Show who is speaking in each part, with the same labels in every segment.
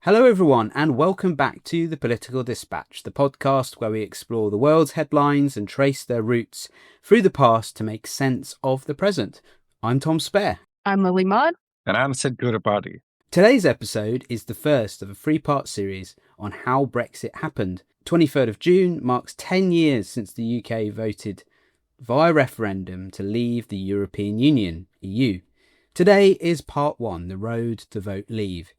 Speaker 1: Hello everyone and welcome back to The Political Dispatch, the podcast where we explore the world's headlines and trace their roots through the past to make sense of the present. I'm Tom Spare.
Speaker 2: I'm Lily Maud.
Speaker 3: And I'm Sid Gurabadi.
Speaker 1: Today's episode is the first of a three-part series on how Brexit happened. 23rd of June marks 10 years since the UK voted via referendum to leave the European Union, EU. Today is part one, the road to vote leave.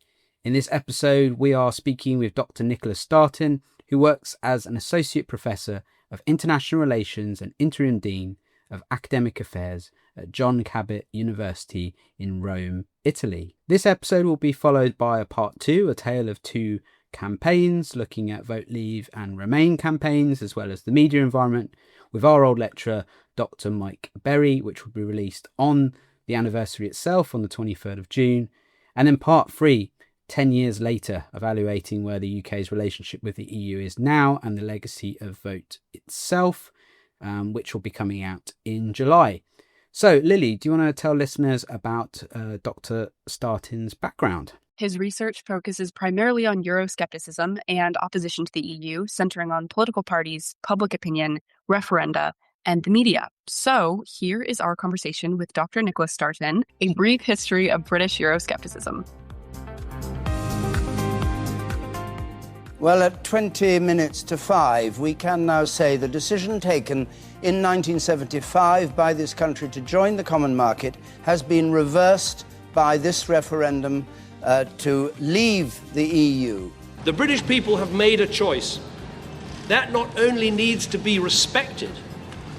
Speaker 1: In this episode, we are speaking with Dr Nicholas Startin, who works as an Associate Professor of International Relations and Interim Dean of Academic Affairs at John Cabot University in Rome, Italy. This episode will be followed by a part two, a tale of two campaigns, looking at Vote Leave and Remain campaigns, as well as the media environment, with our old lecturer, Dr Mike Berry, which will be released on the anniversary itself on the 23rd of June. And then part three, 10 years later, evaluating where the UK's relationship with the EU is now and the legacy of Vote itself, which will be coming out in July. So, Lily, do you want to tell listeners about Dr. Startin's background?
Speaker 2: His research focuses primarily on Euroscepticism and opposition to the EU, centering on political parties, public opinion, referenda, and the media. So, here is our conversation with Dr. Nicholas Startin, A Brief History of British Euroscepticism.
Speaker 4: Well, at 20 minutes to 5, we can now say the decision taken in 1975 by this country to join the common market has been reversed by this referendum to leave the EU.
Speaker 5: The British people have made a choice. That not only needs to be respected,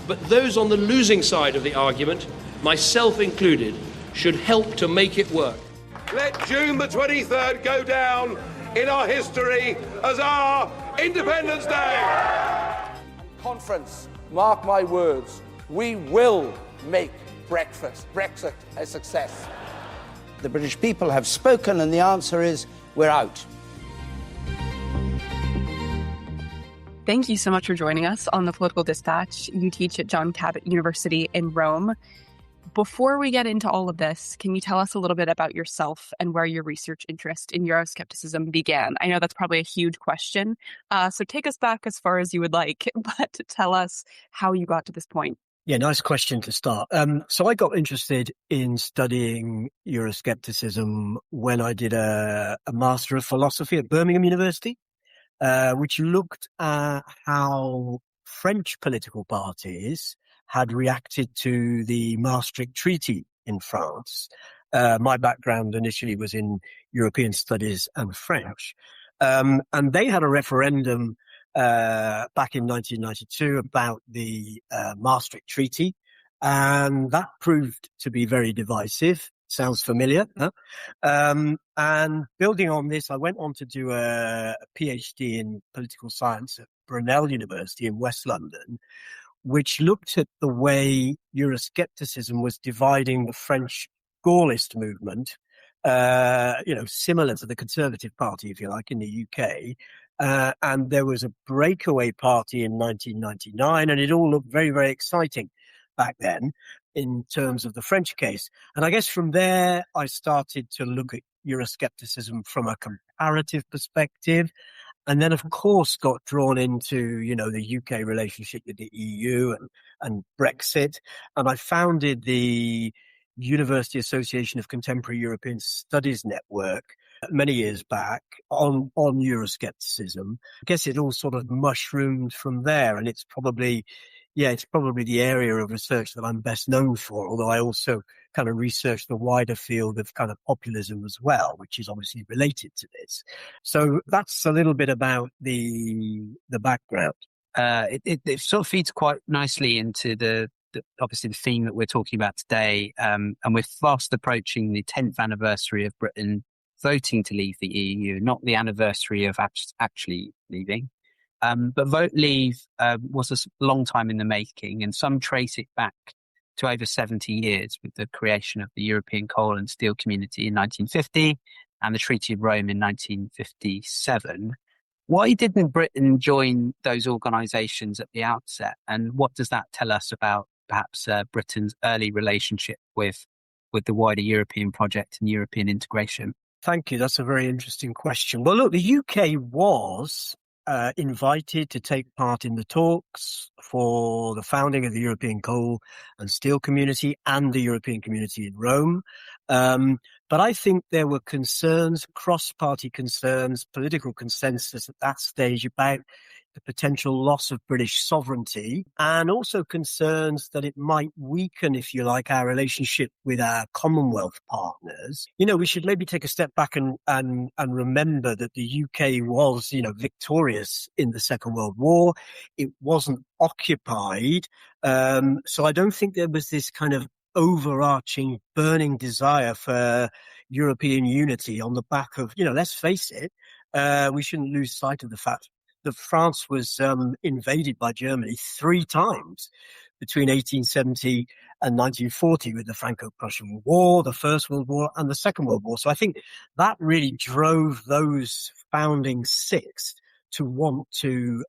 Speaker 5: but those on the losing side of the argument, myself included, should help to make it work.
Speaker 6: Let June the 23rd go down in our history as our Independence Day.
Speaker 7: Conference, mark my words, we will make Brexit a success.
Speaker 4: The British people have spoken and the answer is we're out.
Speaker 2: Thank you so much for joining us on the Political Dispatch. You teach at John Cabot University in Rome. Before we get into all of this, can you tell us a little bit about yourself and where your research interest in Euroscepticism began? I know that's probably a huge question, so take us back as far as you would like, but tell us how you got to this point.
Speaker 8: Yeah, nice question to start. So I got interested in studying Euroscepticism when I did a Master of Philosophy at Birmingham University, which looked at how French political parties had reacted to the Maastricht Treaty in France. My background initially was in European studies and French. And they had a referendum back in 1992 about the Maastricht Treaty. And that proved to be very divisive. Sounds familiar, huh? And building on this, I went on to do a PhD in political science at Brunel University in West London, which looked at the way Euroscepticism was dividing the French Gaullist movement, similar to the Conservative Party, if you like, in the UK. And there was a breakaway party in 1999, and it all looked very, very exciting back then in terms of the French case. And I guess from there, I started to look at Euroscepticism from a comparative perspective. And then, of course, got drawn into, the UK relationship with the EU and Brexit. And I founded the University Association of Contemporary European Studies Network many years back on Euroscepticism. I guess it all sort of mushroomed from there. And it's probably the area of research that I'm best known for, although I also kind of research the wider field of kind of populism as well, which is obviously related to this. So that's a little bit about the background.
Speaker 1: It sort of feeds quite nicely into the obviously the theme that we're talking about today. And we're fast approaching the 10th anniversary of Britain voting to leave the EU, not the anniversary of actually leaving. But Vote Leave was a long time in the making, and some trace it back to over 70 years with the creation of the European Coal and Steel Community in 1950 and the Treaty of Rome in 1957. Why didn't Britain join those organisations at the outset? And what does that tell us about perhaps Britain's early relationship with the wider European project and European integration?
Speaker 8: Thank you. That's a very interesting question. Well, look, the UK was invited to take part in the talks for the founding of the European Coal and Steel Community and the European Community in Rome. But I think there were concerns, cross-party concerns, political consensus at that stage about the potential loss of British sovereignty, and also concerns that it might weaken, if you like, our relationship with our Commonwealth partners. You know, we should maybe take a step back and remember that the UK was, victorious in the Second World War. It wasn't occupied. So I don't think there was this kind of overarching burning desire for European unity on the back of, let's face it, we shouldn't lose sight of the fact that France was invaded by Germany 3 times between 1870 and 1940 with the Franco-Prussian War, the First World War, and the Second World War. So I think that really drove those founding 6 to want to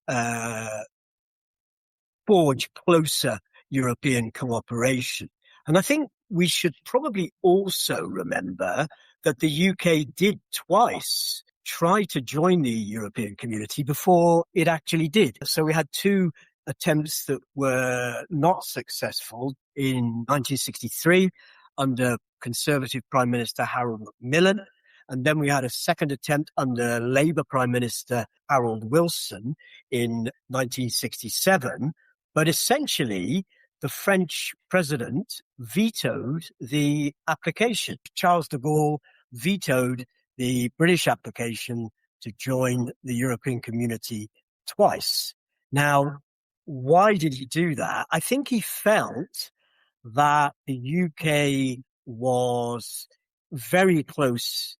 Speaker 8: forge closer European cooperation. And I think we should probably also remember that the UK did twice try to join the European community before it actually did. So we had 2 attempts that were not successful in 1963 under Conservative Prime Minister Harold Macmillan. And then we had a second attempt under Labour Prime Minister Harold Wilson in 1967. But essentially, the French president vetoed the application. Charles de Gaulle vetoed the British application to join the European community twice. Now, why did he do that? I think he felt that the UK was very close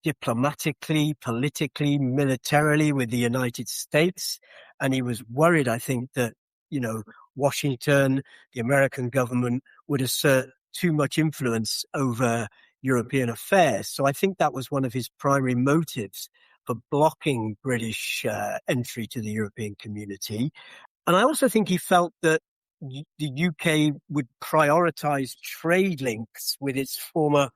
Speaker 8: diplomatically, politically, militarily with the United States. And he was worried, I think, that, Washington, the American government would assert too much influence over European affairs. So I think that was one of his primary motives for blocking British entry to the European community. And I also think he felt that the UK would prioritize trade links with its former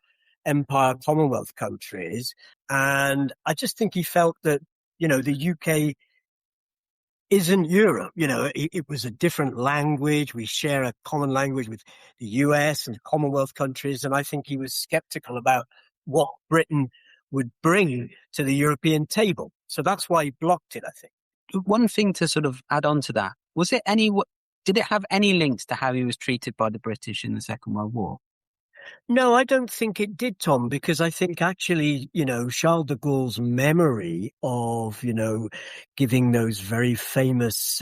Speaker 8: Empire Commonwealth countries. And I just think he felt that, the UK isn't Europe. It was a different language. We share a common language with the US and Commonwealth countries. And I think he was skeptical about what Britain would bring to the European table. So that's why he blocked it, I think.
Speaker 1: One thing to sort of add on to that, did it have any links to how he was treated by the British in the Second World War?
Speaker 8: No, I don't think it did, Tom, because I think actually, Charles de Gaulle's memory of, giving those very famous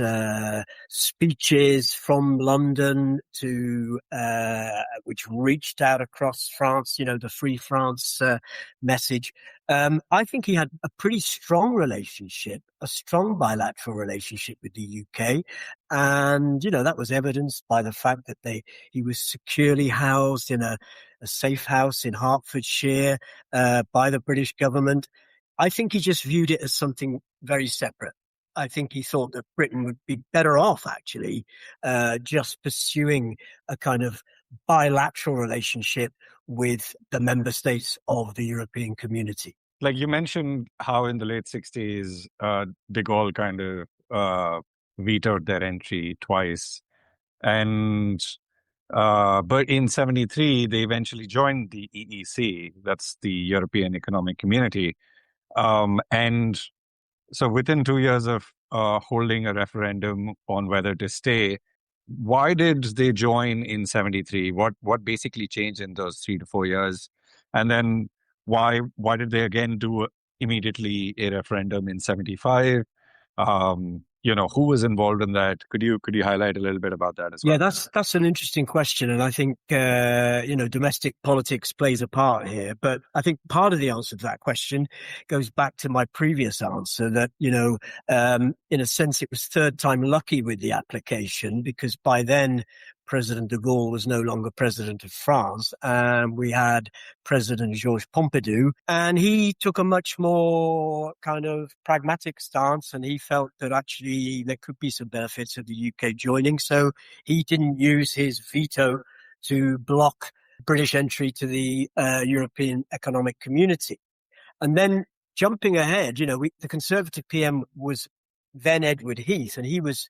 Speaker 8: speeches from London to which reached out across France, the Free France message. I think he had a pretty strong relationship, a strong bilateral relationship with the UK. And, that was evidenced by the fact that he was securely housed in a safe house in Hertfordshire by the British government. I think he just viewed it as something very separate. I think he thought that Britain would be better off, actually, just pursuing a kind of bilateral relationship with the member states of the European community.
Speaker 3: Like you mentioned how in the late 60s, de Gaulle kind of vetoed their entry twice. And but in 73, they eventually joined the EEC, that's the European Economic Community. And so within 2 years of holding a referendum on whether to stay, why did they join in 73? What basically changed in those 3 to 4 years? And then why did they again do immediately a referendum in 75? Who was involved in that? Could you highlight a little bit about that as well?
Speaker 8: Yeah, that's an interesting question. And I think, domestic politics plays a part here. But I think part of the answer to that question goes back to my previous answer that, in a sense, it was third time lucky with the application, because by then President de Gaulle was no longer president of France, and we had President Georges Pompidou, and he took a much more kind of pragmatic stance, and he felt that actually there could be some benefits of the UK joining. So he didn't use his veto to block British entry to the European Economic Community. And then jumping ahead, the Conservative PM was then Edward Heath, and he was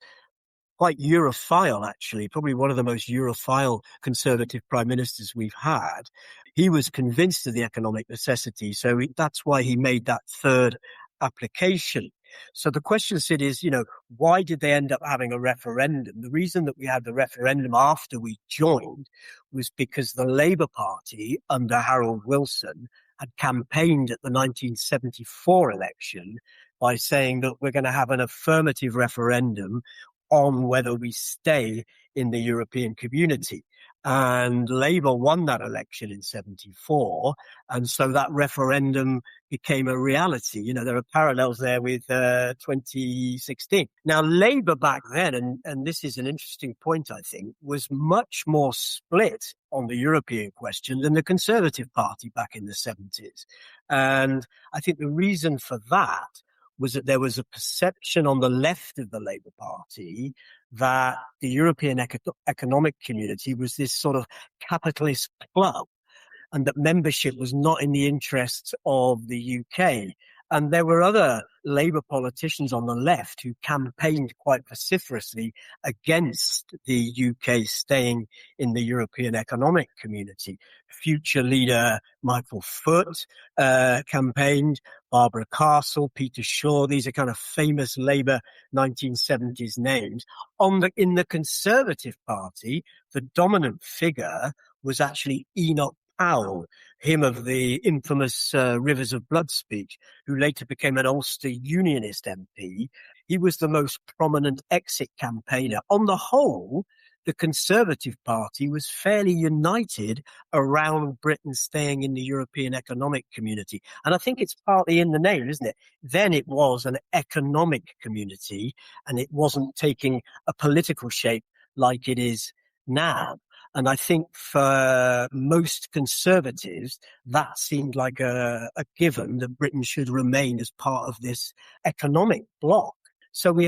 Speaker 8: quite Europhile, actually, probably one of the most Europhile Conservative prime ministers we've had. He was convinced of the economic necessity, so that's why he made that third application. So the question, Sid, is, why did they end up having a referendum? The reason that we had the referendum after we joined was because the Labour Party under Harold Wilson had campaigned at the 1974 election by saying that we're going to have an affirmative referendum on whether we stay in the European community. And Labour won that election in 74. And so that referendum became a reality. There are parallels there with 2016. Now, Labour back then, and this is an interesting point, I think, was much more split on the European question than the Conservative Party back in the 70s. And I think the reason for that was that there was a perception on the left of the Labour Party that the European economic community was this sort of capitalist club, and that membership was not in the interests of the UK. And there were other Labour politicians on the left who campaigned quite vociferously against the UK staying in the European economic community. Future leader Michael Foot campaigned, Barbara Castle, Peter Shaw. These are kind of famous Labour 1970s names. In the Conservative Party, the dominant figure was actually Enoch Powell, him of the infamous Rivers of Blood speech, who later became an Ulster Unionist MP. He was the most prominent exit campaigner. On the whole, the Conservative Party was fairly united around Britain staying in the European economic community. And I think it's partly in the name, isn't it? Then it was an economic community, and it wasn't taking a political shape like it is now. And I think for most Conservatives, that seemed like a given, that Britain should remain as part of this economic bloc. So we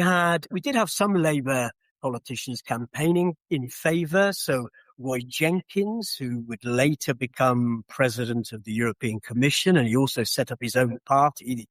Speaker 8: did have some Labour politicians campaigning in favour. So Roy Jenkins, who would later become president of the European Commission, and he also set up his own party, the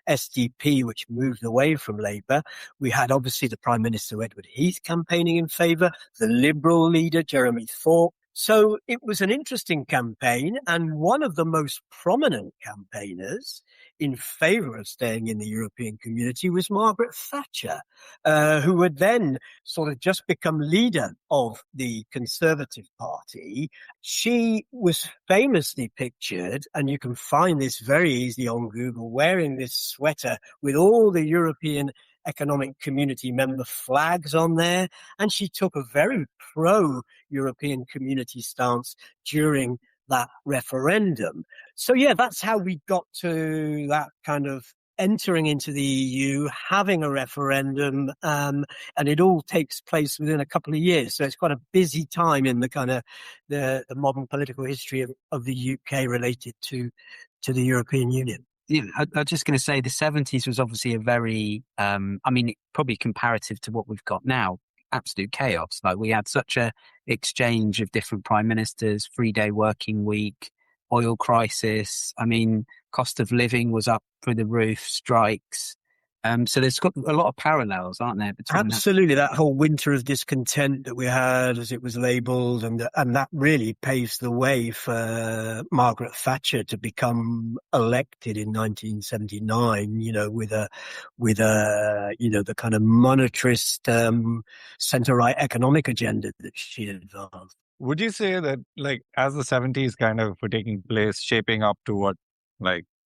Speaker 8: SDP, which moved away from Labour. We had obviously the Prime Minister Edward Heath campaigning in favour, the Liberal leader Jeremy Thorpe. So it was an interesting campaign, and one of the most prominent campaigners in favour of staying in the European community was Margaret Thatcher, who had then sort of just become leader of the Conservative Party. She was famously pictured, and you can find this very easily on Google, wearing this sweater with all the European Economic Community member flags on there, and she took a very pro-European community stance during that referendum. So yeah, that's how we got to that kind of entering into the EU, having a referendum, and it all takes place within a couple of years. So it's quite a busy time in the kind of the modern political history of the UK related to the European Union.
Speaker 1: Yeah, I was just going to say the 70s was obviously a very, probably comparative to what we've got now, absolute chaos. Like, we had such a exchange of different prime ministers, 3-day working week, oil crisis. Cost of living was up through the roof, strikes. So there's got a lot of parallels, aren't there?
Speaker 8: Absolutely. That whole winter of discontent that we had, as it was labelled, and that really paves the way for Margaret Thatcher to become elected in 1979, with the kind of monetarist, centre-right economic agenda that she advanced.
Speaker 3: Would you say that, as the 70s kind of were taking place, shaping up to what,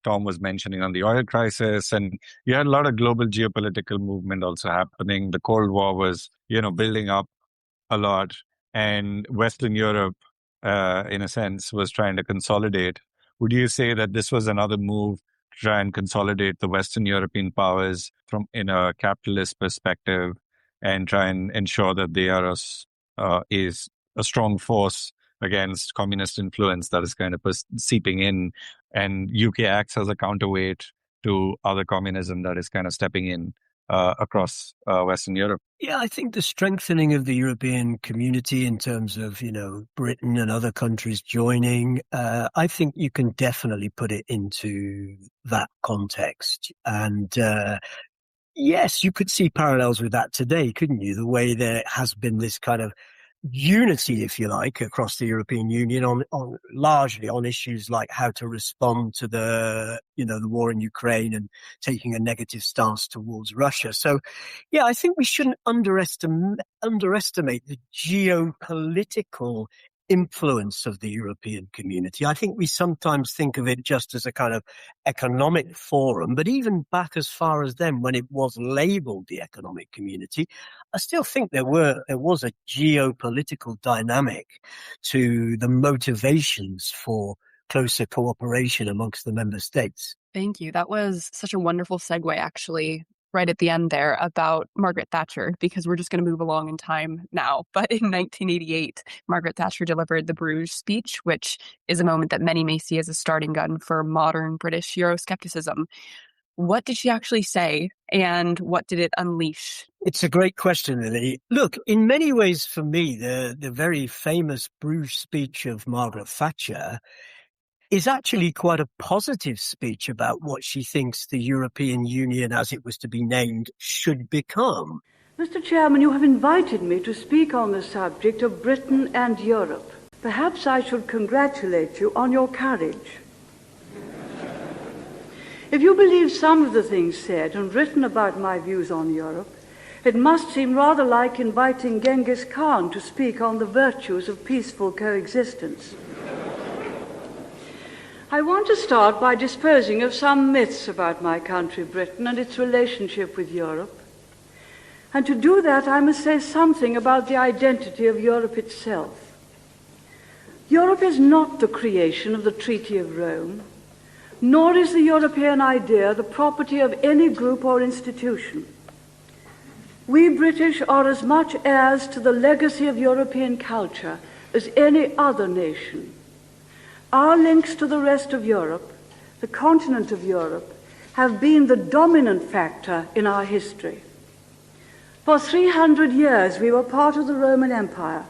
Speaker 3: Tom was mentioning on the oil crisis, and you had a lot of global geopolitical movement also happening. The Cold War was, building up a lot, and Western Europe, in a sense, was trying to consolidate. Would you say that this was another move to try and consolidate the Western European powers in a capitalist perspective, and try and ensure that they are is a strong force against communist influence that is kind of seeping in, and UK acts as a counterweight to other communism that is kind of stepping in across Western Europe.
Speaker 8: Yeah, I think the strengthening of the European community in terms of, Britain and other countries joining, I think you can definitely put it into that context. And yes, you could see parallels with that today, couldn't you? The way there has been this kind of unity, if you like, across the European Union on largely on issues like how to respond to the war in Ukraine and taking a negative stance towards Russia. So, yeah, I think we shouldn't underestimate the geopolitical influence of the European community. I think we sometimes think of it just as a kind of economic forum, but even back as far as then, when it was labelled the economic community, I still think there was a geopolitical dynamic to the motivations for closer cooperation amongst the member states.
Speaker 2: Thank you. That was such a wonderful segue, actually, right at the end there about Margaret Thatcher, because we're just going to move along in time now. But in 1988, Margaret Thatcher delivered the Bruges speech, which is a moment that many may see as a starting gun for modern British Euroscepticism. What did she actually say, and what did it unleash?
Speaker 8: It's a great question, Lily. Look, in many ways for me, the very famous Bruges speech of Margaret Thatcher is actually quite a positive speech about what she thinks the European Union, as it was to be named, should become.
Speaker 9: Mr. Chairman, you have invited me to speak on the subject of Britain and Europe. Perhaps I should congratulate you on your courage. If you believe some of the things said and written about my views on Europe, it must seem rather like inviting Genghis Khan to speak on the virtues of peaceful coexistence. I want to start by disposing of some myths about my country, Britain, and its relationship with Europe. And to do that, I must say something about the identity of Europe itself. Europe is not the creation of the Treaty of Rome, nor is the European idea the property of any group or institution. We British are as much heirs to the legacy of European culture as any other nation. Our links to the rest of Europe, the continent of Europe, have been the dominant factor in our history. For 300 years we were part of the Roman Empire,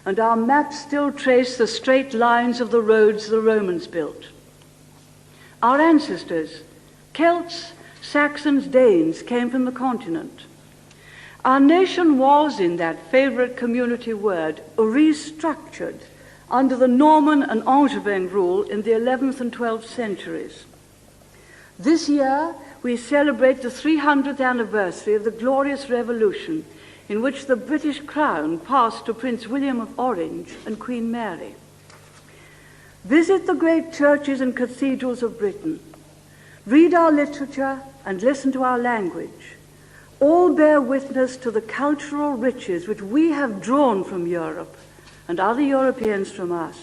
Speaker 9: and our maps still trace the straight lines of the roads the Romans built. Our ancestors, Celts, Saxons, Danes, came from the continent. Our nation was, in that favorite community word, restructured under the Norman and Angevin rule in the 11th and 12th centuries. This year, we celebrate the 300th anniversary of the Glorious Revolution, in which the British crown passed to Prince William of Orange and Queen Mary. Visit the great churches and cathedrals of Britain. Read our literature and listen to our language. All bear witness to the cultural riches which we have drawn from Europe and other Europeans from us.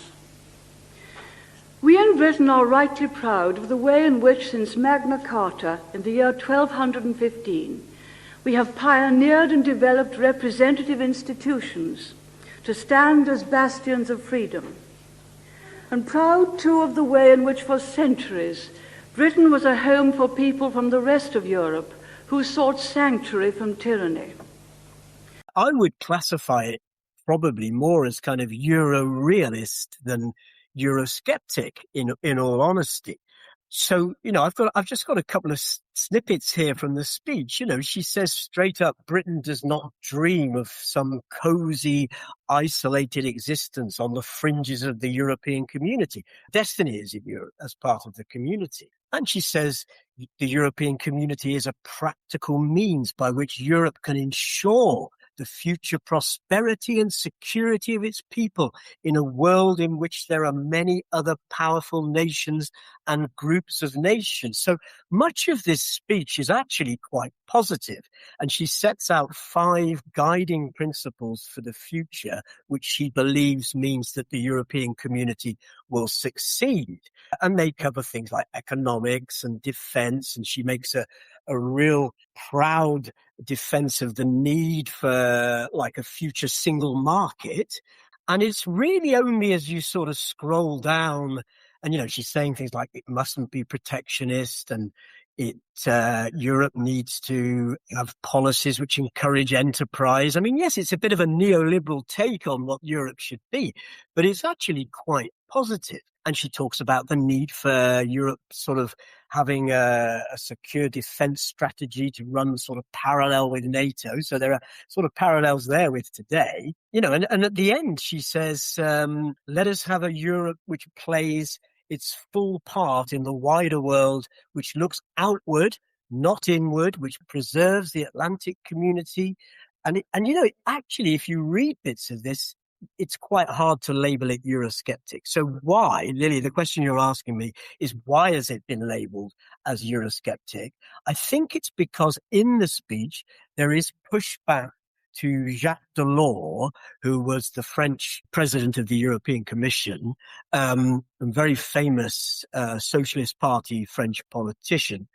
Speaker 9: We in Britain are rightly proud of the way in which, since Magna Carta in the year 1215, we have pioneered and developed representative institutions to stand as bastions of freedom. And proud, too, of the way in which for centuries Britain was a home for people from the rest of Europe who sought sanctuary from tyranny.
Speaker 8: I would classify it probably more as kind of Euro-realist than Eurosceptic, in all honesty. So, I've just got a couple of snippets here from the speech. She says straight up, Britain does not dream of some cozy, isolated existence on the fringes of the European community. Destiny is in Europe as part of the community. And she says the European community is a practical means by which Europe can ensure the future prosperity and security of its people in a world in which there are many other powerful nations and groups of nations. So much of this speech is actually quite positive, and she sets out 5 guiding principles for the future, which she believes means that the European community will succeed. And they cover things like economics and defense, and she makes a real proud defense of the need for like a future single market. And it's really only as you sort of scroll down and, she's saying things like it mustn't be protectionist and Europe needs to have policies which encourage enterprise. I mean, yes, it's a bit of a neoliberal take on what Europe should be, but it's actually quite positive. And she talks about the need for Europe sort of having a secure defense strategy to run sort of parallel with NATO. So there are sort of parallels there with today, and at the end she says, let us have a Europe which plays its full part in the wider world, which looks outward, not inward, which preserves the Atlantic community. And actually, if you read bits of this, it's quite hard to label it Eurosceptic. So why, Lily, the question you're asking me is, why has it been labelled as Eurosceptic? I think it's because in the speech there is pushback to Jacques Delors, who was the French president of the European Commission, a very famous Socialist Party French politician.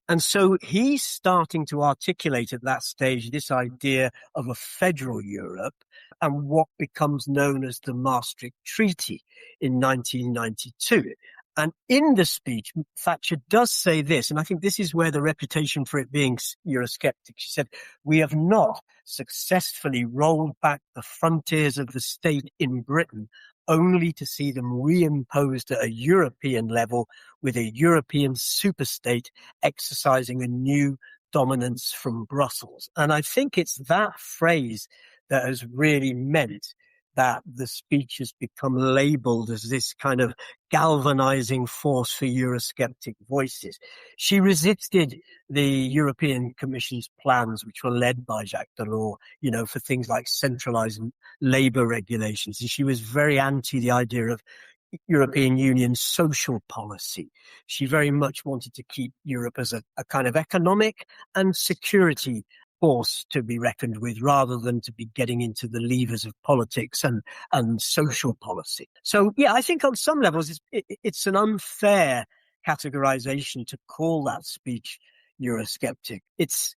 Speaker 8: And so he's starting to articulate at that stage this idea of a federal Europe and what becomes known as the Maastricht Treaty in 1992. And in the speech, Thatcher does say this, and I think this is where the reputation for it being Eurosceptic. She said, we have not successfully rolled back the frontiers of the state in Britain only to see them reimposed at a European level with a European superstate exercising a new dominance from Brussels. And I think it's that phrase that has really meant that the speech has become labelled as this kind of galvanizing force for Eurosceptic voices. She resisted the European Commission's plans, which were led by Jacques Delors, for things like centralising labour regulations. And she was very anti the idea of European Union social policy. She very much wanted to keep Europe as a kind of economic and security force to be reckoned with, rather than to be getting into the levers of politics and social policy. So, yeah, I think on some levels it's an unfair categorization to call that speech Eurosceptic. It's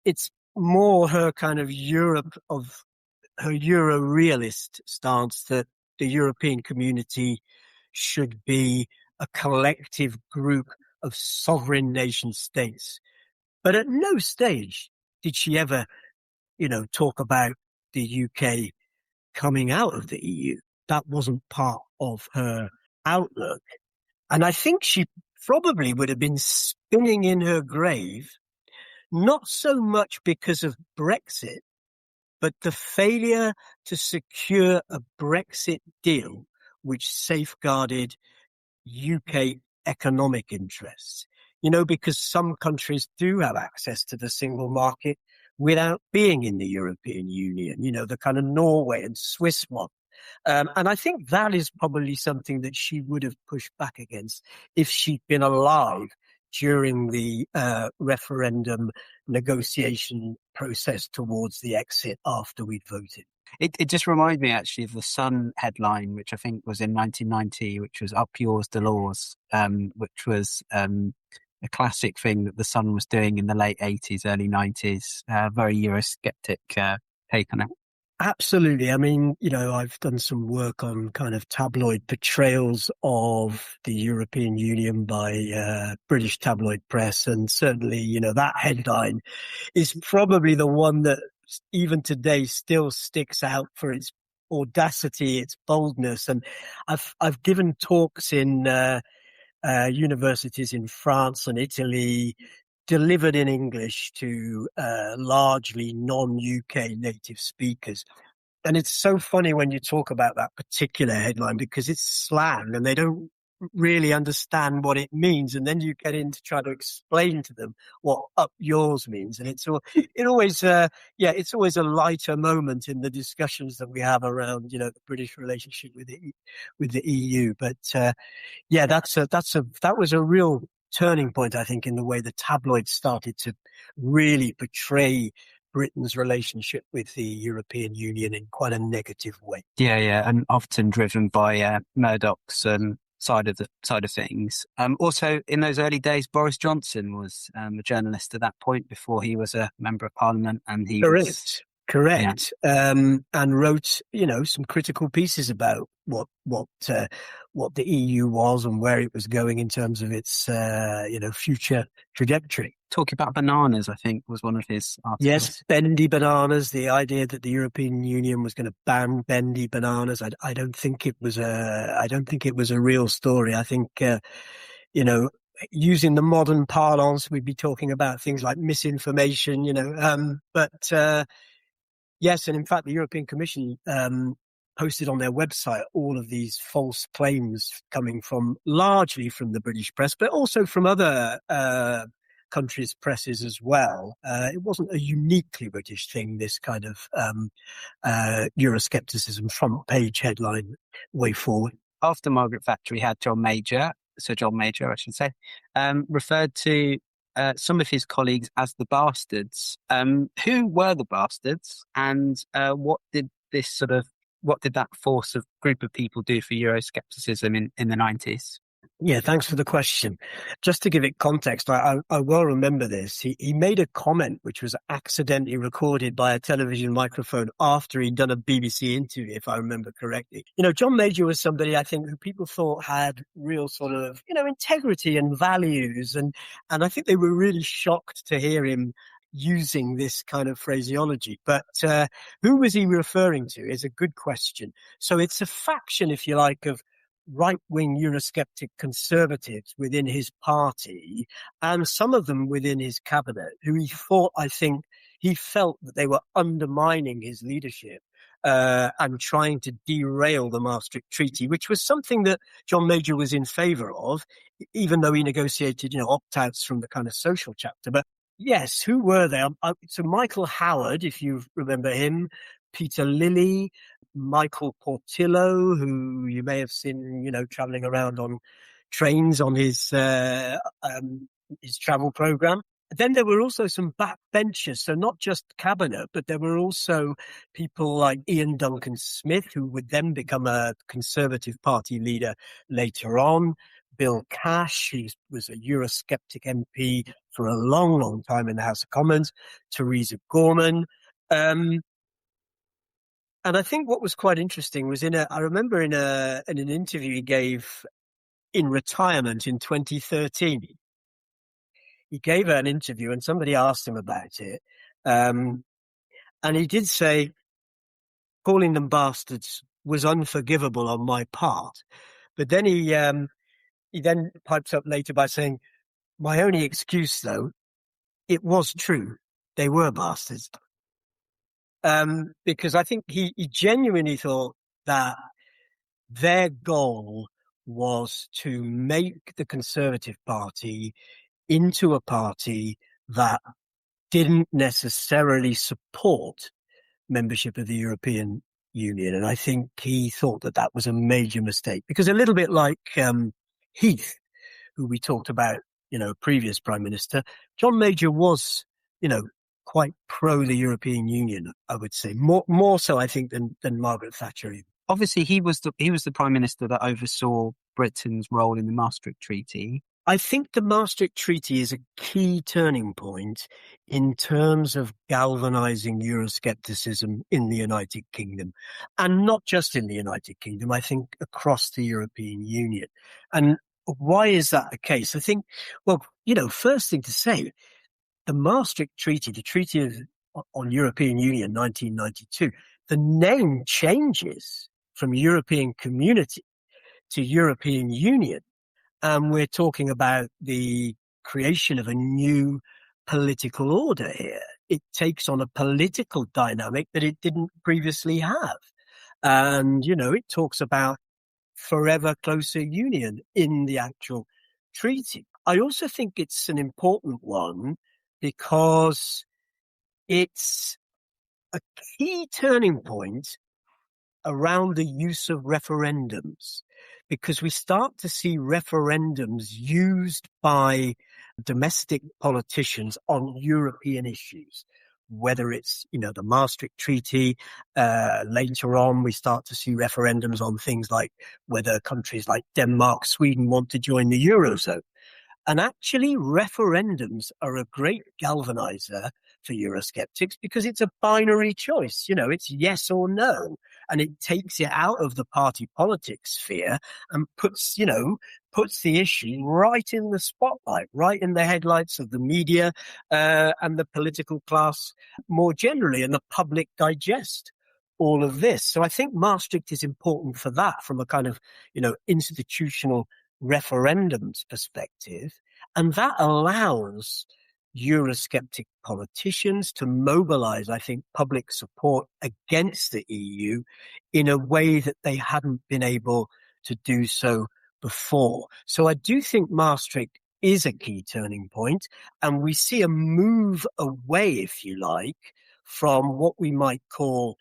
Speaker 8: more her kind of Europe of her Euro-realist stance that the European community should be a collective group of sovereign nation states. But at no stage did she ever, talk about the UK coming out of the EU. That wasn't part of her outlook. And I think she probably would have been spinning in her grave, not so much because of Brexit, but the failure to secure a Brexit deal which safeguarded UK economic interests. Because some countries do have access to the single market without being in the European Union, the kind of Norway and Swiss one. And I think that is probably something that she would have pushed back against if she'd been alive during the referendum negotiation process towards the exit after we'd voted.
Speaker 1: It just reminds me actually of the Sun headline, which I think was in 1990, which was Up Yours Delors, which was a classic thing that the Sun was doing in the late 80s, early 90s, very Eurosceptic take on it.
Speaker 8: Absolutely. I mean, I've done some work on kind of tabloid portrayals of the European Union by British tabloid press. And certainly, that headline is probably the one that even today still sticks out for its audacity, its boldness. And I've given talks in universities in France and Italy, delivered in English to largely non-UK native speakers. And it's so funny when you talk about that particular headline, because it's slang and they don't really understand what it means. And then you get in to try to explain to them what Up Yours means. And it's always a lighter moment in the discussions that we have around, the British relationship with the EU. But that was a real turning point, I think, in the way the tabloids started to really portray Britain's relationship with the European Union in quite a negative way.
Speaker 1: Yeah, and often driven by Murdoch's side of things. Also, in those early days, Boris Johnson was a journalist at that point before he was a member of Parliament, and he was
Speaker 8: Correct. And wrote, some critical pieces about what the EU was and where it was going in terms of its, future trajectory.
Speaker 1: Talking about bananas, I think, was one of his articles.
Speaker 8: Yes, bendy bananas. The idea that the European Union was going to ban bendy bananas. I don't think it was a real story. I think, using the modern parlance, we'd be talking about things like misinformation. Yes, and in fact, the European Commission posted on their website all of these false claims coming largely from the British press, but also from other countries' presses as well. It wasn't a uniquely British thing, this kind of Euroscepticism front page headline way forward.
Speaker 1: After Margaret Thatcher, we had Sir John Major, I should say, referred to some of his colleagues as the bastards. Who were the bastards, and what did that force of group of people do for Euroscepticism in the 90s?
Speaker 8: Yeah, thanks for the question. Just to give it context, I well remember this. He made a comment which was accidentally recorded by a television microphone after he'd done a BBC interview, if I remember correctly. John Major was somebody I think who people thought had real sort of, integrity and values. And I think they were really shocked to hear him using this kind of phraseology. But who was he referring to is a good question. So it's a faction, if you like, of right-wing Eurosceptic conservatives within his party, and some of them within his cabinet, who he felt that they were undermining his leadership and trying to derail the Maastricht Treaty, which was something that John Major was in favour of, even though he negotiated, opt-outs from the kind of social chapter. But yes, who were they? So Michael Howard, if you remember him, Peter Lilly, Michael Portillo, who you may have seen, traveling around on trains on his travel program. Then there were also some backbenchers, so not just cabinet, but there were also people like Ian Duncan Smith, who would then become a Conservative Party leader later on. Bill Cash, he was a Eurosceptic MP for a long, long time in the House of Commons. Theresa Gorman. And I think what was quite interesting was I remember in an interview he gave in retirement in 2013. He gave an interview and somebody asked him about it. And he did say, calling them bastards was unforgivable on my part. But then he then pipes up later by saying, my only excuse, though, it was true. They were bastards. Because I think he genuinely thought that their goal was to make the Conservative Party into a party that didn't necessarily support membership of the European Union. And I think he thought that was a major mistake, because a little bit like Heath, who we talked about, previous Prime Minister, John Major was, quite pro the European Union, I would say, more so, I think, than Margaret Thatcher.
Speaker 1: Obviously, he was the Prime Minister that oversaw Britain's role in the Maastricht Treaty.
Speaker 8: I think the Maastricht Treaty is a key turning point in terms of galvanizing Euroscepticism in the United Kingdom, and not just in the United Kingdom, I think across the European Union. And why is that the case? I think, first thing to say, the Maastricht Treaty, the Treaty on European Union, 1992, the name changes from European Community to European Union. And we're talking about the creation of a new political order here. It takes on a political dynamic that it didn't previously have. And, it talks about forever closer union in the actual treaty. I also think it's an important one because it's a key turning point around the use of referendums, because we start to see referendums used by domestic politicians on European issues, whether it's, the Maastricht Treaty. Later on, we start to see referendums on things like whether countries like Denmark, Sweden want to join the Eurozone. And actually, referendums are a great galvanizer for Eurosceptics because it's a binary choice. It's yes or no. And it takes it out of the party politics sphere and puts the issue right in the spotlight, right in the headlights of the media and the political class more generally, and the public digest all of this. So I think Maastricht is important for that from a kind of, institutional referendums perspective. And that allows Eurosceptic politicians to mobilize, I think, public support against the EU in a way that they hadn't been able to do so before. So I do think Maastricht is a key turning point, and we see a move away, if you like, from what we might call,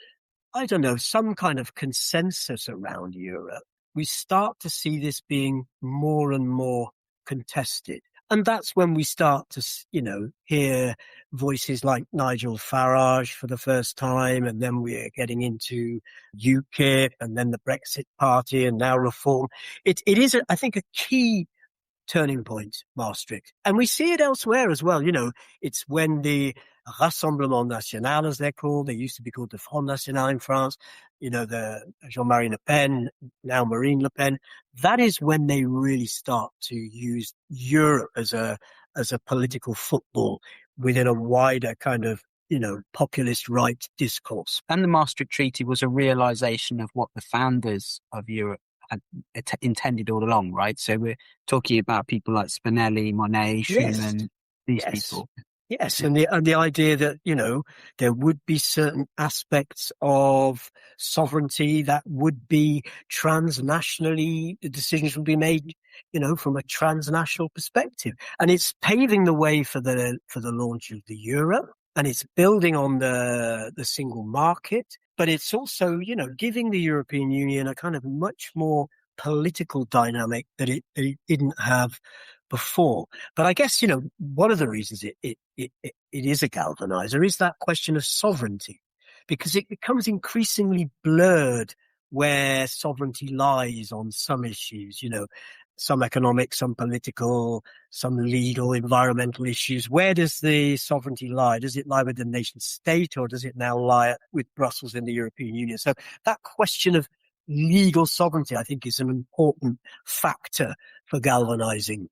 Speaker 8: I don't know, some kind of consensus around Europe. We start to see this being more and more contested. And that's when we start to, hear voices like Nigel Farage for the first time. And then we're getting into UKIP and then the Brexit Party and now Reform. It is, I think, a key turning point, Maastricht. And we see it elsewhere as well. It's when the Rassemblement National, as they're called, they used to be called the Front National in France, the Jean-Marie Le Pen, now Marine Le Pen. That is when they really start to use Europe as a political football within a wider kind of, populist right discourse.
Speaker 1: And the Maastricht Treaty was a realization of what the founders of Europe had intended all along, right? So we're talking about people like Spinelli, Monet, Schumann, these people.
Speaker 8: Yes, and the idea that, there would be certain aspects of sovereignty that would be transnationally, the decisions would be made, from a transnational perspective. And it's paving the way for the launch of the euro, and it's building on the single market, but it's also, giving the European Union a kind of much more political dynamic that it didn't have before. But I guess, one of the reasons it is a galvanizer is that question of sovereignty, because it becomes increasingly blurred where sovereignty lies on some issues, some economic, some political, some legal, environmental issues. Where does the sovereignty lie? Does it lie with the nation state, or does it now lie with Brussels and the European Union? So that question of legal sovereignty, I think, is an important factor for galvanizing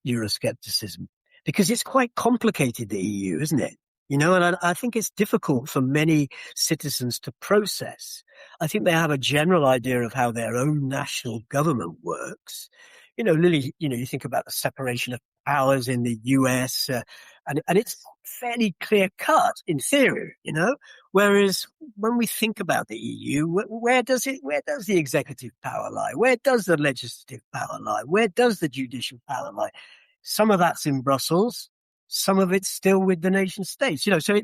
Speaker 8: Euroscepticism, because it's quite complicated, the EU, isn't it? And I think it's difficult for many citizens to process. I think they have a general idea of how their own national government works. Lily, you think about the separation of powers in the US, and it's fairly clear cut in theory, whereas when we think about the EU, where does the executive power lie? Where does the legislative power lie? Where does the judicial power lie? Some of that's in Brussels. Some of it's still with the nation states, so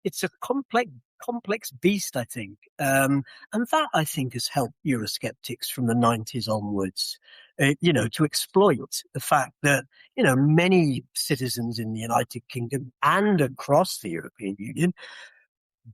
Speaker 8: it's a complex beast, I think. And that, I think, has helped Eurosceptics from the 90s onwards, to exploit the fact that, many citizens in the United Kingdom and across the European Union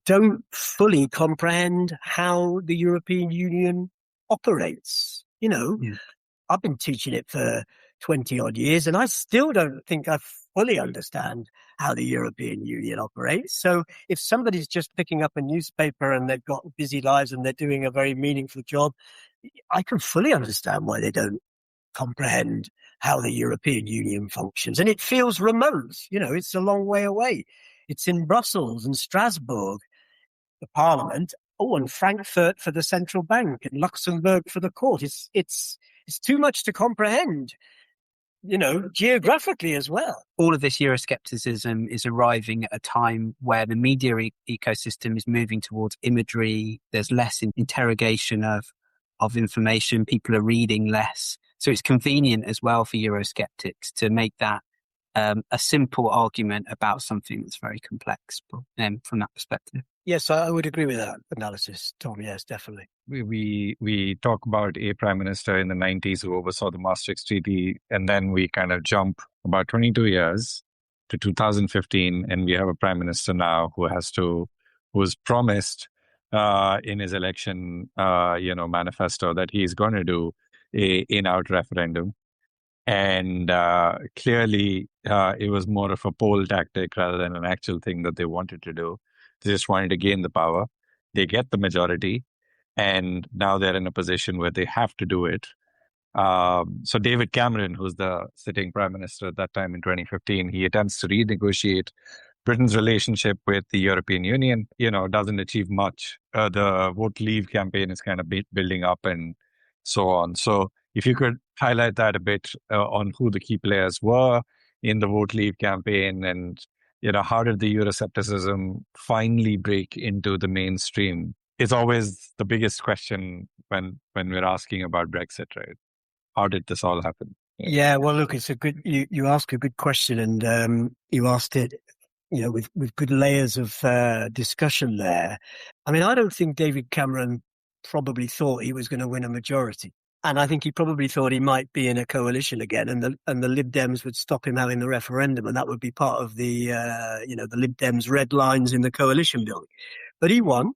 Speaker 8: don't fully comprehend how the European Union operates. I've been teaching it for 20 odd years, and I still don't think I fully understand how the European Union operates. So if somebody's just picking up a newspaper and they've got busy lives and they're doing a very meaningful job, I can fully understand why they don't comprehend how the European Union functions. And it feels remote. It's a long way away. It's in Brussels and Strasbourg, the Parliament, and Frankfurt for the central bank, and Luxembourg for the court. It's too much to comprehend, geographically as well.
Speaker 1: All of this Euroscepticism is arriving at a time where the media ecosystem is moving towards imagery. There's less interrogation of information. People are reading less. So it's convenient as well for Eurosceptics to make that a simple argument about something that's very complex from that perspective.
Speaker 8: Yes, I would agree with that analysis, Tom. Yes, definitely.
Speaker 3: We talk about a prime minister in the 90s who oversaw the Maastricht Treaty, and then we kind of jump about 22 years to 2015, and we have a prime minister now who's promised in his election, manifesto that he's going to do a in-out referendum. And clearly, it was more of a poll tactic rather than an actual thing that they wanted to do. They just wanted to gain the power. They get the majority, and now they're in a position where they have to do it. So David Cameron, who's the sitting prime minister at that time in 2015, he attempts to renegotiate Britain's relationship with the European Union, doesn't achieve much. The Vote Leave campaign is kind of building up and so on. So if you could highlight that a bit on who the key players were in the Vote Leave campaign, and how did the Euroscepticism finally break into the mainstream? It's always the biggest question when we're asking about Brexit, right? How did this all happen?
Speaker 8: Yeah, well, look, it's a good, you ask a good question, and you asked it, with good layers of discussion there. I mean, I don't think David Cameron probably thought he was going to win a majority. And I think he probably thought he might be in a coalition again, and the Lib Dems would stop him having the referendum, and that would be part of the the Lib Dems' red lines in the coalition building. But he won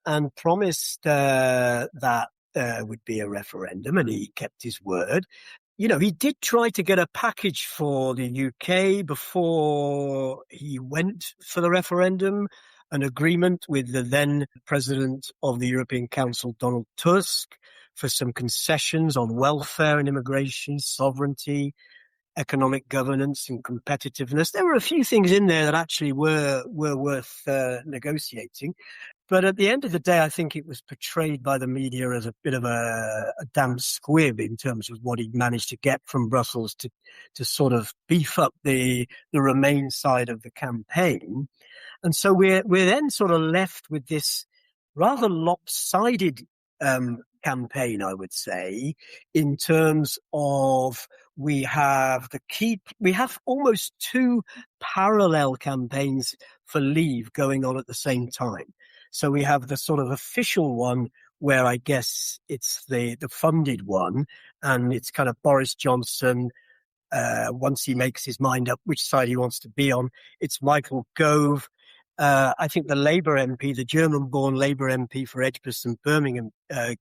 Speaker 8: and promised that would be a referendum, and he kept his word. He did try to get a package for the UK before he went for the referendum, an agreement with the then president of the European Council, Donald Tusk, for some concessions on welfare and immigration, sovereignty, economic governance and competitiveness. There were a few things in there that actually were worth negotiating. But at the end of the day, I think it was portrayed by the media as a bit of a damn squib in terms of what he'd managed to get from Brussels to sort of beef up the Remain side of the campaign. And so we're then sort of left with this rather lopsided campaign, I would say, in terms of we have almost two parallel campaigns for Leave going on at the same time. So we have the sort of official one where I guess it's the funded one, and it's kind of Boris Johnson, once he makes his mind up which side he wants to be on. It's Michael Gove. I think the Labour MP, the German-born Labour MP for Edgbaston and Birmingham,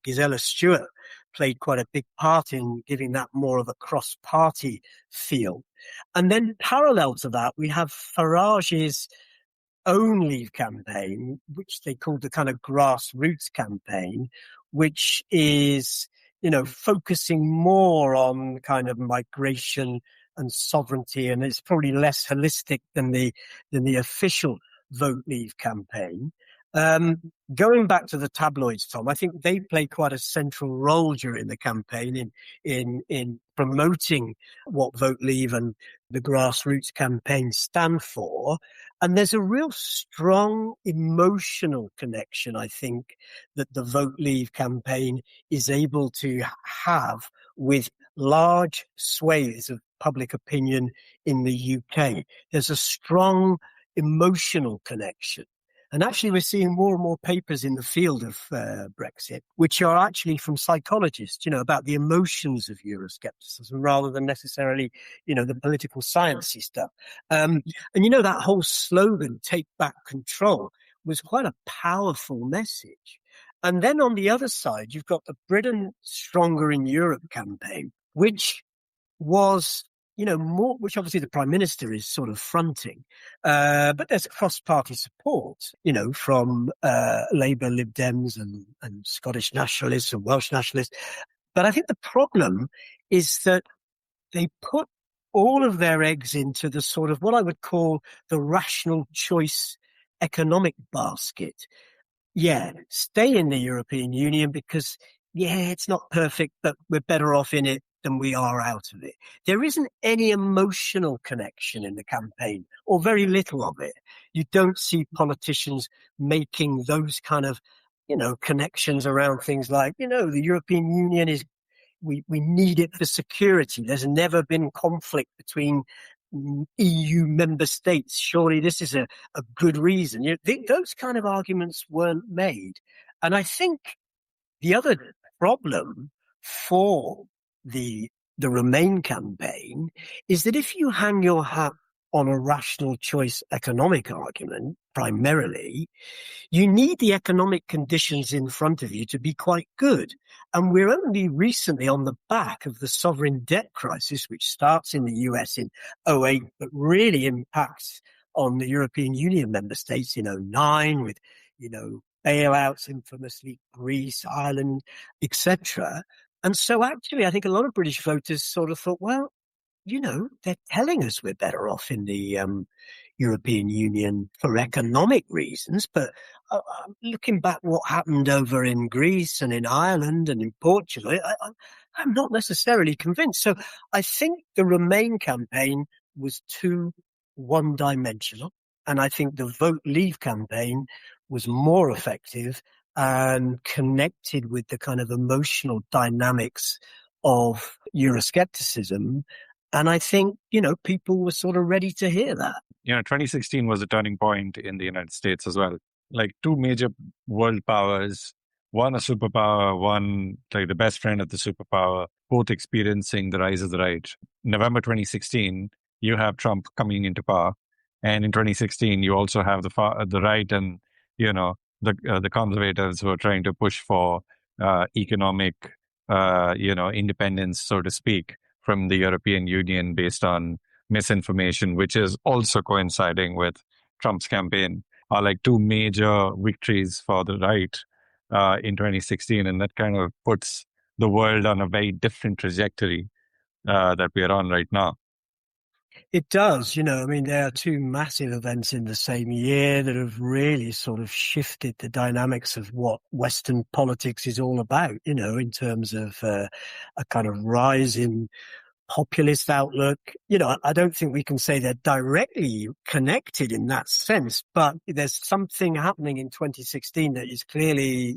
Speaker 8: Gisela Stewart, played quite a big part in giving that more of a cross-party feel. And then parallel to that, we have Farage's own Leave campaign, which they called the kind of grassroots campaign, which is, focusing more on kind of migration and sovereignty, and it's probably less holistic than the official Vote Leave campaign. Going back to the tabloids, Tom, I think they play quite a central role during the campaign in promoting what Vote Leave and the grassroots campaign stand for. And there's a real strong emotional connection, I think, that the Vote Leave campaign is able to have with large swathes of public opinion in the UK. There's a strong emotional connection. And actually, we're seeing more and more papers in the field of Brexit, which are actually from psychologists, about the emotions of Euroscepticism rather than necessarily, the political sciencey stuff. And that whole slogan, "Take back control," was quite a powerful message. And then on the other side, you've got the Britain Stronger in Europe campaign, which was more, which obviously the Prime Minister is sort of fronting. But there's cross-party support, from Labour, Lib Dems and Scottish nationalists and Welsh nationalists. But I think the problem is that they put all of their eggs into the sort of what I would call the rational choice economic basket. Yeah, stay in the European Union because, it's not perfect, but we're better off in it than we are out of it. There isn't any emotional connection in the campaign, or very little of it. You don't see politicians making those kind of, connections around things like, the European Union is, we need it for security. There's never been conflict between EU member states. Surely this is a good reason. Those kind of arguments weren't made. And I think the other problem for the Remain campaign is that if you hang your hat on a rational choice economic argument, primarily, you need the economic conditions in front of you to be quite good. And we're only recently on the back of the sovereign debt crisis, which starts in the US in 2008, but really impacts on the European Union member states in 2009 with, bailouts, infamously Greece, Ireland, etc. And so actually, I think a lot of British voters sort of thought, well, they're telling us we're better off in the European Union for economic reasons. But looking back what happened over in Greece and in Ireland and in Portugal, I'm not necessarily convinced. So I think the Remain campaign was too one-dimensional. And I think the Vote Leave campaign was more effective and connected with the kind of emotional dynamics of Euroscepticism. And I think, people were sort of ready to hear that.
Speaker 3: 2016 was a turning point in the United States as well. Like two major world powers, one a superpower, one like the best friend of the superpower, both experiencing the rise of the right. November 2016, you have Trump coming into power. And in 2016, you also have the right and, the conservatives who are trying to push for economic, independence, so to speak, from the European Union based on misinformation, which is also coinciding with Trump's campaign, are like two major victories for the right in 2016. And that kind of puts the world on a very different trajectory that we are on right now.
Speaker 8: It does, there are two massive events in the same year that have really sort of shifted the dynamics of what Western politics is all about, in terms of a kind of rise in populist outlook. I don't think we can say they're directly connected in that sense, but there's something happening in 2016 that is clearly,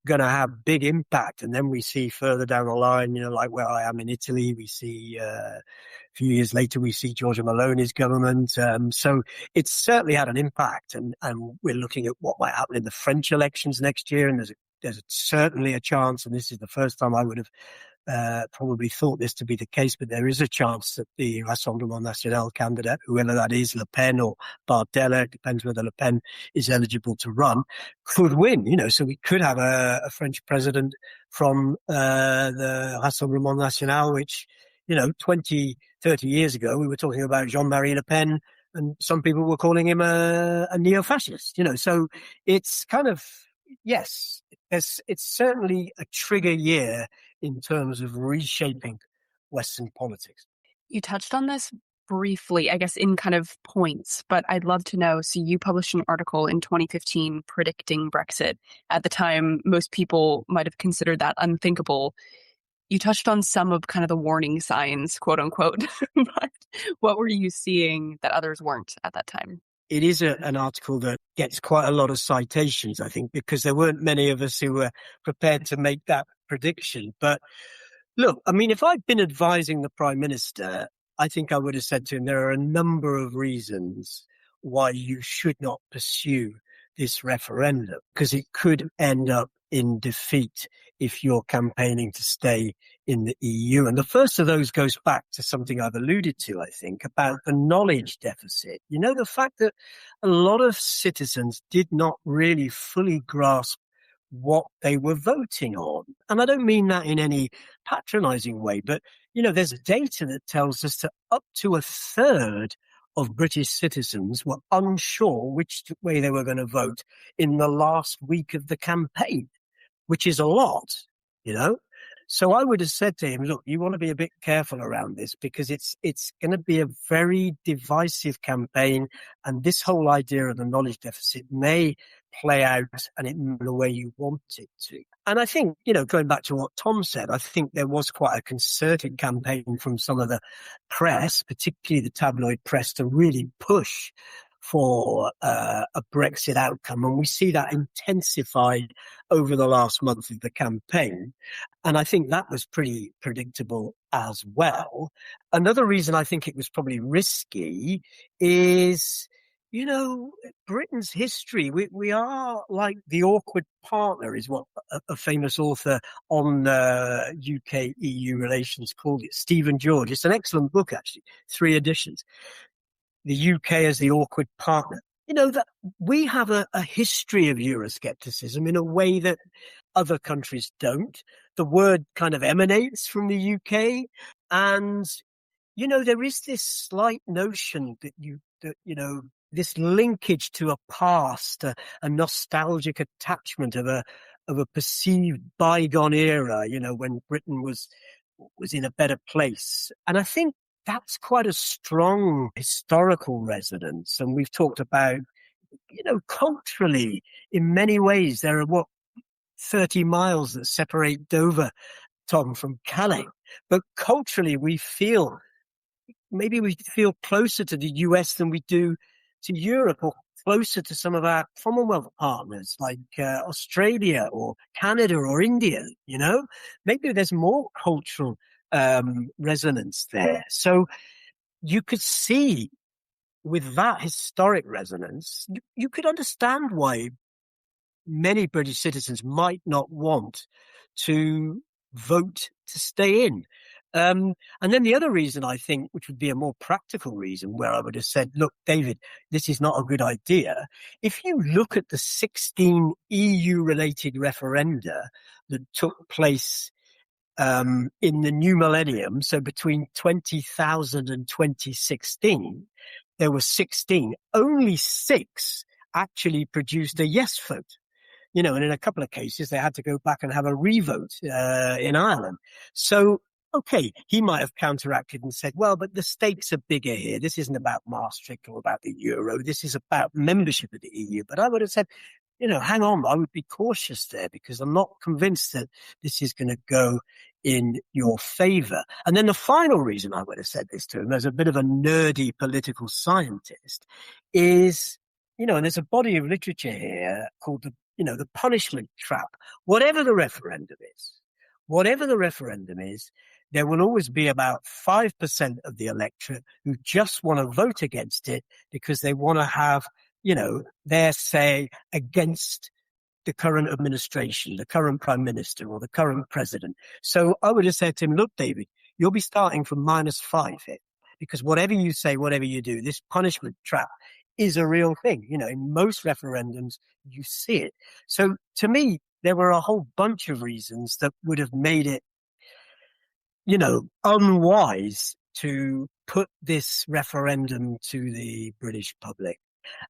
Speaker 8: going to have big impact. And then we see further down the line, like where I am in Italy, we see a few years later, we see Giorgia Meloni's government. So it's certainly had an impact. And we're looking at what might happen in the French elections next year. And there's certainly a chance, and this is the first time I would have probably thought this to be the case, but there is a chance that the Rassemblement National candidate, whoever that is, Le Pen or Bardella, it depends whether Le Pen is eligible to run, could win. So we could have a French president from the Rassemblement National, which, 20, 30 years ago, we were talking about Jean-Marie Le Pen, and some people were calling him a neo-fascist. So it's kind of, yes, it's certainly a trigger year in terms of reshaping Western politics.
Speaker 2: You touched on this briefly, I guess, in kind of points, but I'd love to know. So you published an article in 2015 predicting Brexit. At the time, most people might have considered that unthinkable. You touched on some of kind of the warning signs, quote unquote, but what were you seeing that others weren't at that time?
Speaker 8: It is an article that gets quite a lot of citations, I think, because there weren't many of us who were prepared to make that prediction. But look, if I'd been advising the Prime Minister, I think I would have said to him, there are a number of reasons why you should not pursue this referendum, because it could end up in defeat if you're campaigning to stay in the EU. And the first of those goes back to something I've alluded to, I think, about the knowledge deficit. The fact that a lot of citizens did not really fully grasp what they were voting on. And I don't mean that in any patronizing way, but, there's data that tells us that up to a third of British citizens were unsure which way they were going to vote in the last week of the campaign, which is a lot, So I would have said to him, look, you want to be a bit careful around this because it's going to be a very divisive campaign. And this whole idea of the knowledge deficit may play out and in the way you want it to. And I think, going back to what Tom said, I think there was quite a concerted campaign from some of the press, particularly the tabloid press, to really push for a Brexit outcome. And we see that intensified over the last month of the campaign. And I think that was pretty predictable as well. Another reason I think it was probably risky is, Britain's history. We are like the awkward partner is what a famous author on UK-EU relations called it, Stephen George. It's an excellent book, actually, 3 editions. the UK as the awkward partner. That we have a history of Euroscepticism in a way that other countries don't. The word kind of emanates from the UK. And, there is this slight notion that this linkage to a past, a nostalgic attachment of a perceived bygone era, when Britain was in a better place. And I think that's quite a strong historical resonance. And we've talked about, culturally, in many ways, there are 30 miles that separate Dover, Tom, from Calais. But culturally, we feel closer to the US than we do to Europe, or closer to some of our Commonwealth partners like Australia or Canada or India. Maybe there's more cultural resonance there. So you could see with that historic resonance, you could understand why many British citizens might not want to vote to stay in. And then the other reason, I think, which would be a more practical reason, where I would have said, look, David, this is not a good idea. If you look at the 16 EU-related referenda that took place in the new millennium, so between 20,000 and 2016, there were 16. Only 6 actually produced a yes vote. And in a couple of cases, they had to go back and have a revote in Ireland. So, okay, he might have counteracted and said, well, but the stakes are bigger here. This isn't about Maastricht or about the euro. This is about membership of the EU. But I would have said, hang on, I would be cautious there, because I'm not convinced that this is going to go in your favor. And then the final reason I would have said this to him, as a bit of a nerdy political scientist, is, and there's a body of literature here called the punishment trap. Whatever the referendum is, there will always be about 5% of the electorate who just want to vote against it because they want to have, their say against the current administration, the current prime minister or the current president. So I would have said to him, look, David, you'll be starting from -5 here, because whatever you say, whatever you do, this punishment trap is a real thing. In most referendums, you see it. So to me, there were a whole bunch of reasons that would have made it, unwise to put this referendum to the British public.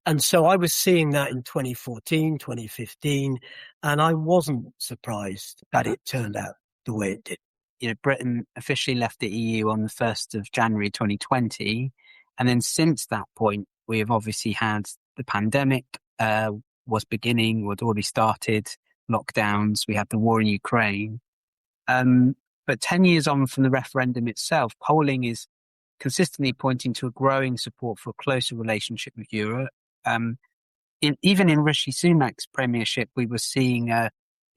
Speaker 8: And so I was seeing that in 2014, 2015, and I wasn't surprised that it turned out the way it did.
Speaker 1: Britain officially left the EU on the 1st of January 2020. And then since that point, we have obviously had the pandemic was already started, lockdowns, we had the war in Ukraine. But 10 years on from the referendum itself, polling is consistently pointing to a growing support for a closer relationship with Europe. Even in Rishi Sunak's premiership, we were seeing,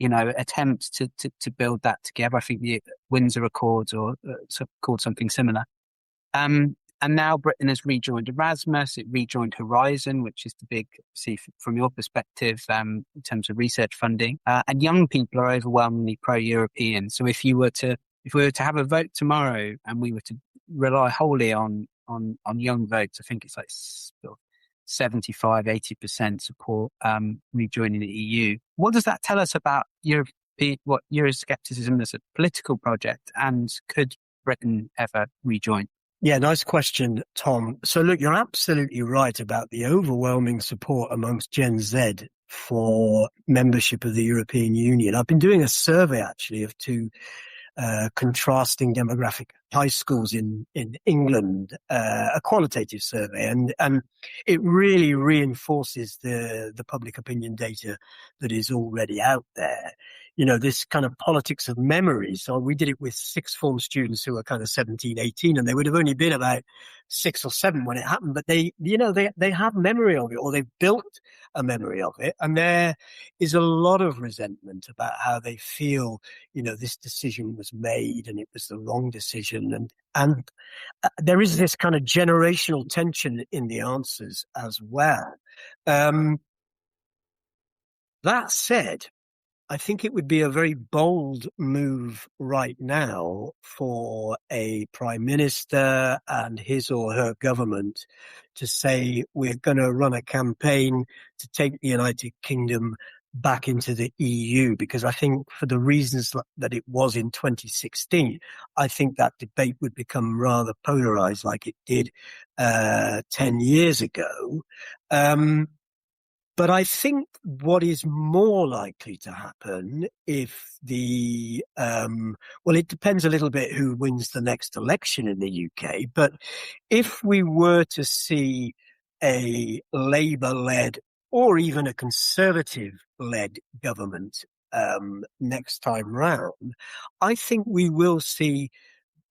Speaker 1: attempts to build that together. I think the Windsor Accords or called something similar. And now Britain has rejoined Erasmus, it rejoined Horizon, which is the big, see from your perspective, in terms of research funding. And young people are overwhelmingly pro-European. So if we were to have a vote tomorrow and we were to rely wholly on young votes, I think it's like 75, 80% support rejoining the EU. What does that tell us about Euroscepticism as a political project, and could Britain ever rejoin?
Speaker 8: Yeah, nice question, Tom. So look, you're absolutely right about the overwhelming support amongst Gen Z for membership of the European Union. I've been doing a survey actually of 2 contrasting demographic high schools in England, a qualitative survey, and it really reinforces the public opinion data that is already out there. This kind of politics of memory. So we did it with 6th form students who were kind of 17, 18, and they would have only been about 6 or 7 when it happened, but they have memory of it, or they've built a memory of it. And there is a lot of resentment about how they feel, this decision was made and it was the wrong decision. And there is this kind of generational tension in the answers as well. That said, I think it would be a very bold move right now for a prime minister and his or her government to say we're going to run a campaign to take the United Kingdom back into the EU, because I think for the reasons that it was in 2016, I think that debate would become rather polarized like it did 10 years ago. But I think what is more likely to happen if it depends a little bit who wins the next election in the UK, but if we were to see a Labour-led or even a Conservative-led government next time round, I think we will see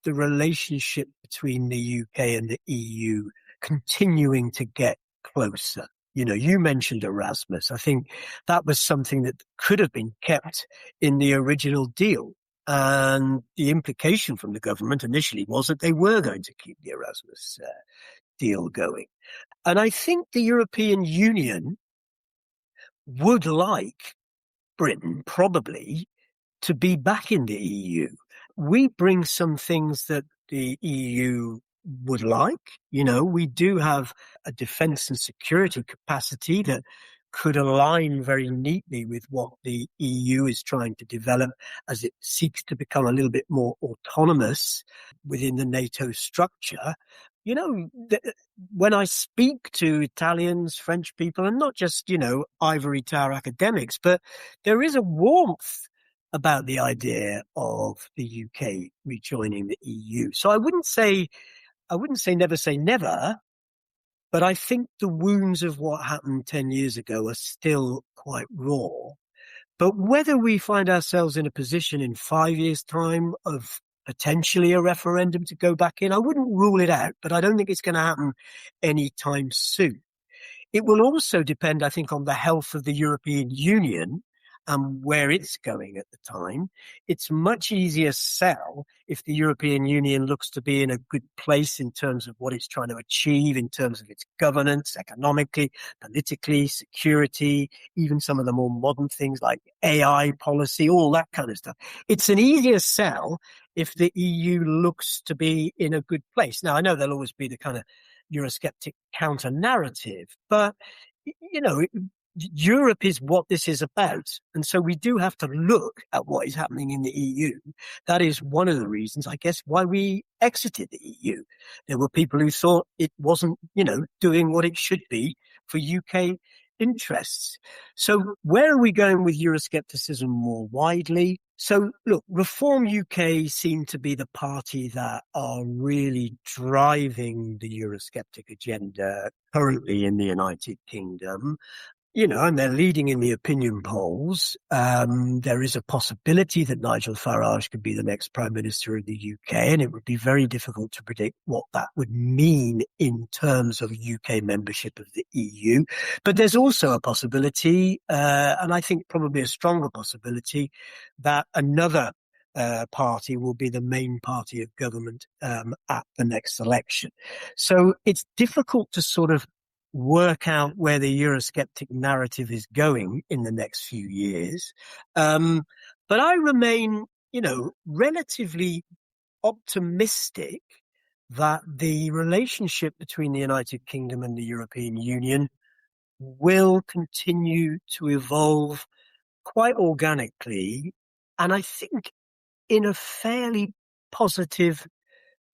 Speaker 8: the relationship between the UK and the EU continuing to get closer. You know, you mentioned Erasmus. I think that was something that could have been kept in the original deal. And the implication from the government initially was that they were going to keep the Erasmus deal going. And I think the European Union would like Britain probably to be back in the EU. We bring some things that the EU would like. You know, we do have a defense and security capacity that could align very neatly with what the EU is trying to develop as it seeks to become a little bit more autonomous within the NATO structure. You know, when I speak to Italians, French people, and not just, you know, ivory tower academics, but there is a warmth about the idea of the UK rejoining the EU. So I wouldn't say never say never, but I think the wounds of what happened 10 years ago are still quite raw. But whether we find ourselves in a position in 5 years' time of potentially a referendum to go back in, I wouldn't rule it out, but I don't think it's going to happen anytime soon. It will also depend, I think, on the health of the European Union and where it's going at the time. It's much easier sell if the European Union looks to be in a good place in terms of what it's trying to achieve, in terms of its governance, economically, politically, security, even some of the more modern things like AI policy, all that kind of stuff. It's an easier sell if the EU looks to be in a good place. Now, I know there'll always be the kind of Eurosceptic counter narrative, but, you know, Europe is what this is about. And so we do have to look at what is happening in the EU. That is one of the reasons, I guess, why we exited the EU. There were people who thought it wasn't, you know, doing what it should be for UK interests. So where are we going with Euroscepticism more widely? So look, Reform UK seem to be the party that are really driving the Eurosceptic agenda currently in the United Kingdom. You know, and they're leading in the opinion polls. There is a possibility that Nigel Farage could be the next Prime Minister of the UK, and it would be very difficult to predict what that would mean in terms of UK membership of the EU. But there's also a possibility, and I think probably a stronger possibility, that another party will be the main party of government at the next election. So it's difficult to sort of work out where the Eurosceptic narrative is going in the next few years. But I remain, you know, relatively optimistic that the relationship between the United Kingdom and the European Union will continue to evolve quite organically, and I think in a fairly positive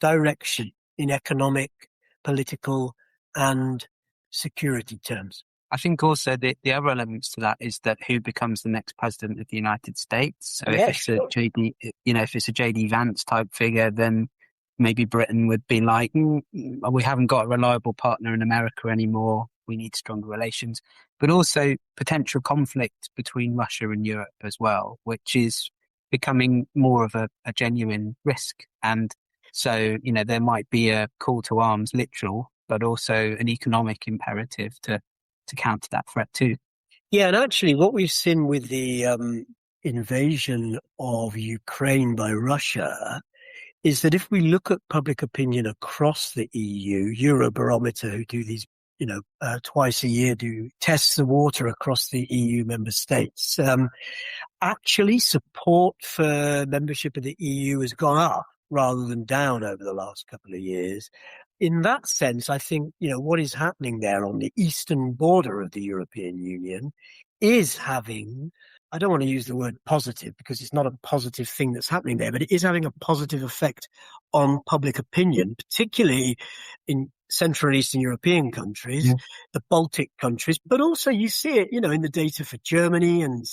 Speaker 8: direction in economic, political, and security terms.
Speaker 1: I think also the other elements to that is that who becomes the next president of the United States. So if it's a JD Vance type figure, then maybe Britain would be like, we haven't got a reliable partner in America anymore. We need stronger relations. But also potential conflict between Russia and Europe as well, which is becoming more of a genuine risk. And so, you know, there might be a call to arms, literal, but also an economic imperative to counter that threat too.
Speaker 8: Yeah, and actually what we've seen with the invasion of Ukraine by Russia is that if we look at public opinion across the EU, Eurobarometer, who do these twice a year do test the water across the EU member states. Actually, support for membership of the EU has gone up rather than down over the last couple of years. In that sense, I think, what is happening there on the eastern border of the European Union is having, I don't want to use the word positive because it's not a positive thing that's happening there, but it is having a positive effect on public opinion, particularly in Central and Eastern European countries, the Baltic countries, but also you see it, in the data for Germany and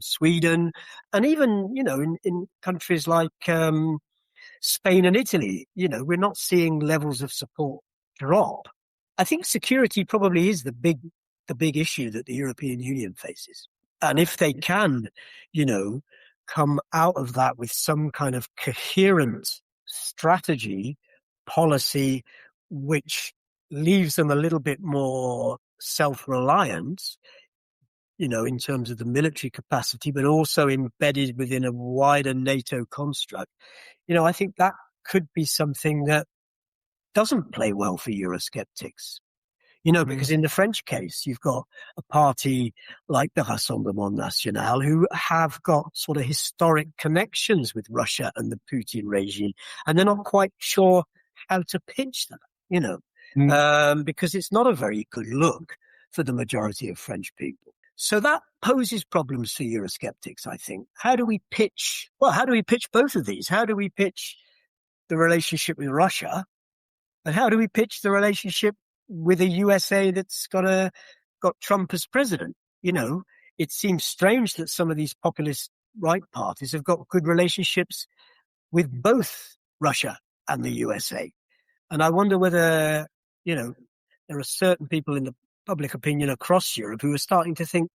Speaker 8: Sweden, and even, in countries like Spain and Italy. We're not seeing levels of support drop. I think security probably is the big issue that the European Union faces. And if they can, come out of that with some kind of coherent strategy, policy, which leaves them a little bit more self-reliant, in terms of the military capacity, but also embedded within a wider NATO construct, I think that could be something that doesn't play well for Eurosceptics. Because in the French case, you've got a party like the Rassemblement National who have got sort of historic connections with Russia and the Putin regime, and they're not quite sure how to pitch that, because it's not a very good look for the majority of French people. So that poses problems for Eurosceptics, I think. How do we pitch both of these? How do we pitch the relationship with Russia? And how do we pitch the relationship with a USA that's got Trump as president? It seems strange that some of these populist right parties have got good relationships with both Russia and the USA. And I wonder whether, there are certain people in the public opinion across Europe who are starting to think,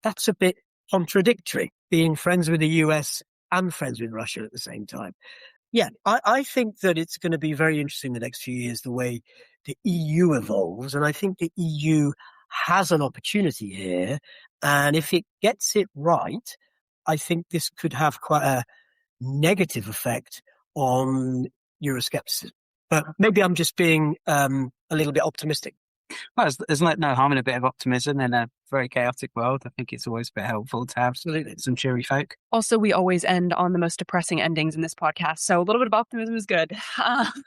Speaker 8: that's a bit contradictory, being friends with the US and friends with Russia at the same time. Yeah, I think that it's going to be very interesting the next few years, the way the EU evolves. And I think the EU has an opportunity here. And if it gets it right, I think this could have quite a negative effect on Euroscepticism. But maybe I'm just being a little bit optimistic.
Speaker 1: Well, there's no harm in a bit of optimism in a very chaotic world. I think it's always a bit helpful to have some cheery folk.
Speaker 2: Also, we always end on the most depressing endings in this podcast, so a little bit of optimism is good.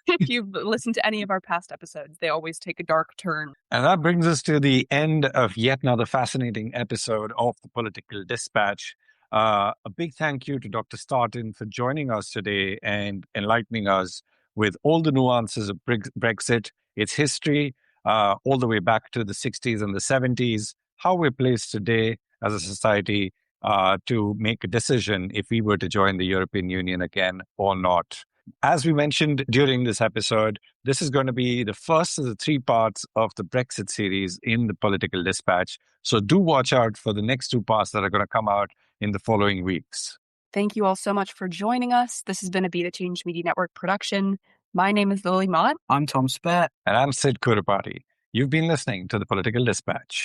Speaker 2: If you've listened to any of our past episodes, they always take a dark turn.
Speaker 3: And that brings us to the end of yet another fascinating episode of the Political Dispatch. A big thank you to Dr. Startin for joining us today and enlightening us with all the nuances of Brexit, its history, all the way back to the 60s and the 70s, how we're placed today as a society to make a decision if we were to join the European Union again or not. As we mentioned during this episode, this is going to be the first of the 3 parts of the Brexit series in the Political Dispatch. So do watch out for the next 2 parts that are going to come out in the following weeks.
Speaker 2: Thank you all so much for joining us. This has been a Be the Change Media Network production. My name is Lily Mott.
Speaker 1: I'm Tom Spert.
Speaker 3: And I'm Sid Kurapati. You've been listening to the Political Dispatch.